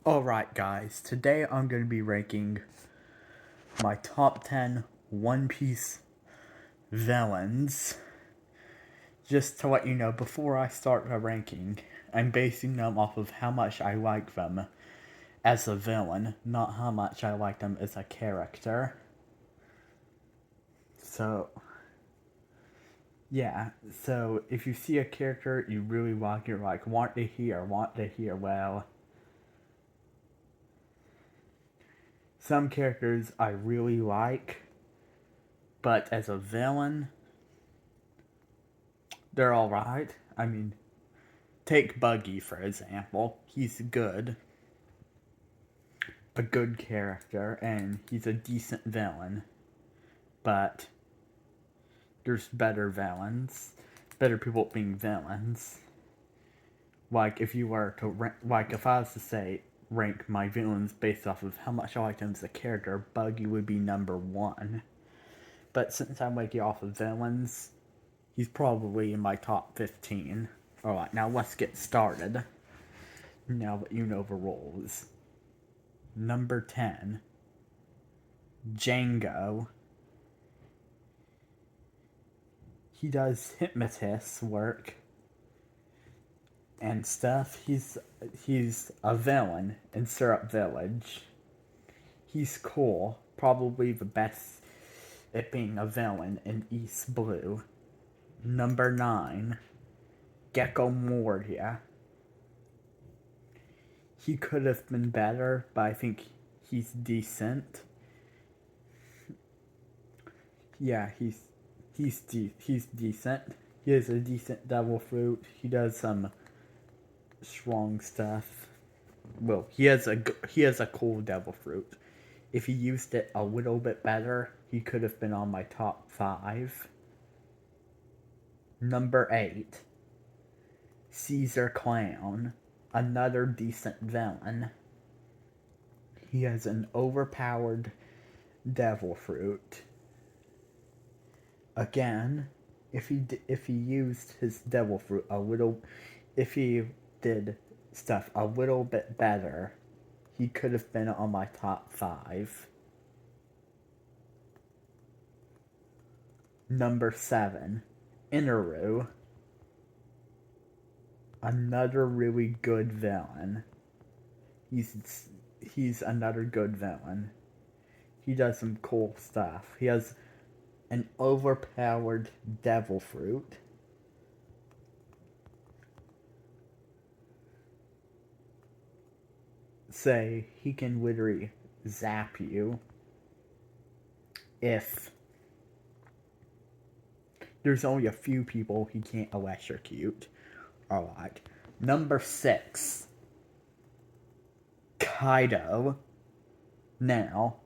Alright guys, today I'm going to be ranking my top 10 One Piece villains. Just to let you know, before I start the ranking, I'm basing them off of how much I like them as a villain, not how much I like them as a character. So, yeah, so if you see a character you really like, you're like, want to hear, well, some characters I really like, but as a villain, they're alright. I mean, take Buggy for example. He's good. A good character, and he's a decent villain. But there's better villains. Better people being villains. Like, if you were to if I was to say, rank my villains based off of how much I like him as a character, Buggy would be number 1. But since I'm ranking off of villains, he's probably in my top 15. Alright, now let's get started. Now that you know the rules. Number 10, Django. He does hypnotist work and stuff. He's a villain in Syrup Village. He's cool. Probably the best at being a villain in East Blue. Number 9, Gecko Moria. He could have been better, but I think he's decent. Yeah, he's decent. He has a decent devil fruit. He does some strong stuff. Well, he has a cool devil fruit. If he used it a little bit better, he could have been on my top 5. Number 8, Caesar Clown. Another decent villain. He has an overpowered devil fruit. Again, if he used his devil fruit a little, if he did stuff a little bit better, he could have been on my top 5. Number 7, Inaru. Another really good villain. He's another good villain. He does some cool stuff. He has an overpowered devil fruit. Say, he can literally zap you if there's only a few people he can't electrocute. Alright. Number 6, Kaido. Now,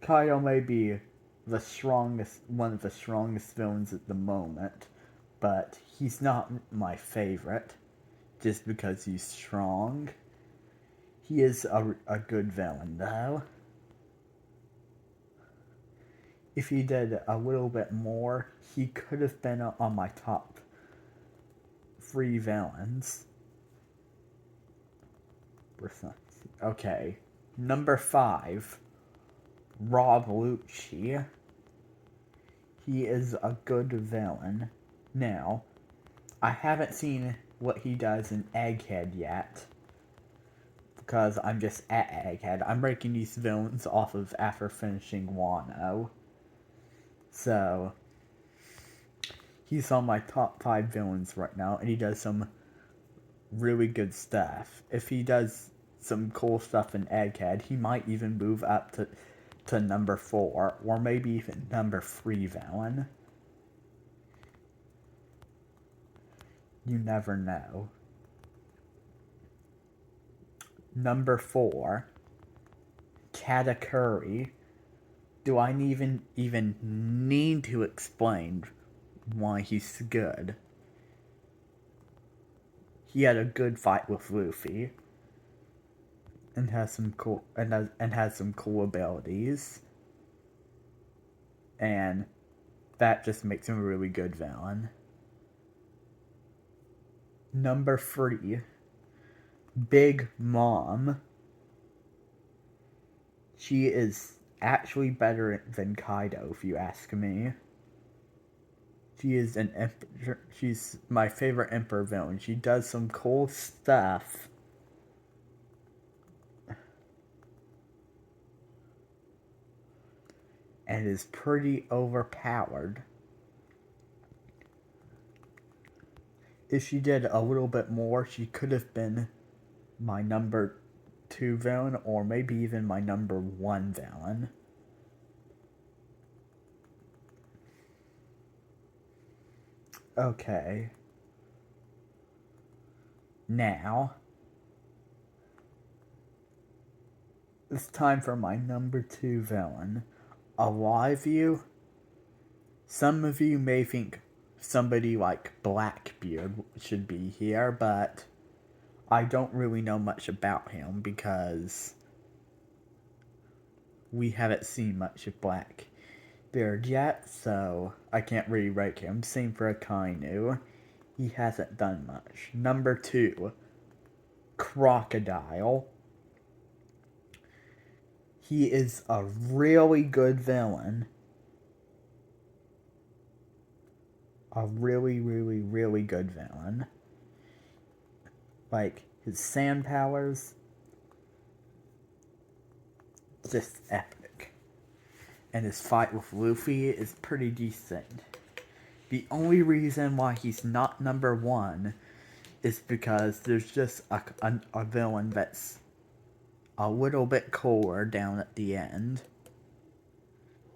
Kaido may be one of the strongest villains at the moment, but he's not my favorite just because he's strong. He is a good villain, though. If he did a little bit more, he could have been on my top 3 villains. Okay. Number 5, Rob Lucci. He is a good villain. Now, I haven't seen what he does in Egghead yet, because I'm just at Egghead. I'm ranking these villains off of after finishing Wano. So, he's on my top 5 villains right now, and he does some really good stuff. If he does some cool stuff in Egghead, he might even move up to number 4, or maybe even number 3 villain. You never know. Number 4, Katakuri. Do I even need to explain why he's good? He had a good fight with Luffy, and has some cool abilities, and that just makes him a really good villain. Number 3, Big Mom. She is actually better than Kaido, if you ask me. She's my favorite Emperor villain. She does some cool stuff. And is pretty overpowered. If she did a little bit more, she could have been my number 2 villain, or maybe even my number 1 villain. Okay. Now, it's time for my number 2 villain. A lot of you, some of you may think somebody like Blackbeard should be here, but I don't really know much about him because we haven't seen much of Blackbeard yet, so I can't really rank him. Same for Akainu. He hasn't done much. Number 2, Crocodile. He is a really good villain. A really, really, really good villain. Like, his sand powers, just epic. And his fight with Luffy is pretty decent. The only reason why he's not number 1 is because there's just a villain that's a little bit cooler down at the end.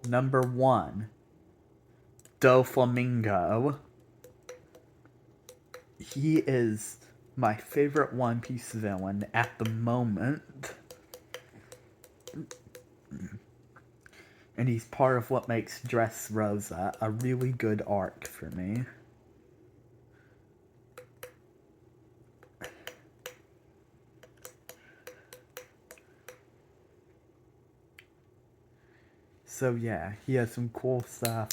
Number 1, Doflamingo. He is my favorite One Piece villain at the moment. And he's part of what makes Dressrosa a really good arc for me. So yeah, he has some cool stuff,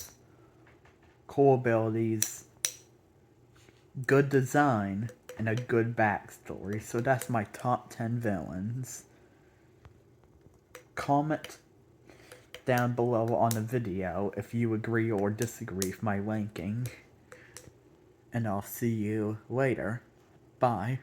cool abilities, good design, and a good backstory. So that's my top 10 villains. Comment down below on the video if you agree or disagree with my ranking. And I'll see you later. Bye.